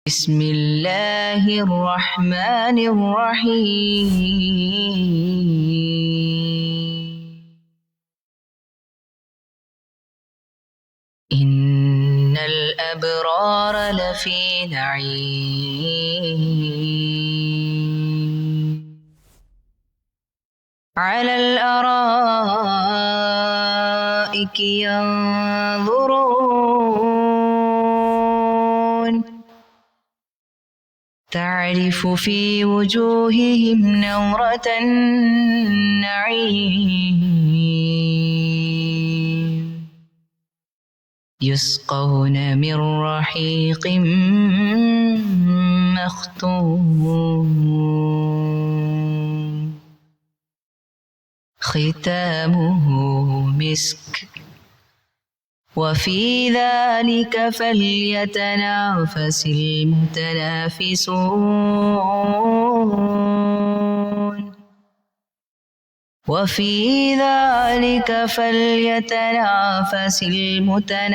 بسم الله الرحمن الرحيم إن الأبرار لفي نعيم على الأرائك ينظرون تعرف في وجوههم نضرة النعيم يسقون من رحيق مختوم ختامه مسك وفي ذلك فليتنافس المتنافسون وفي ذلك فليتنافس المتنافسون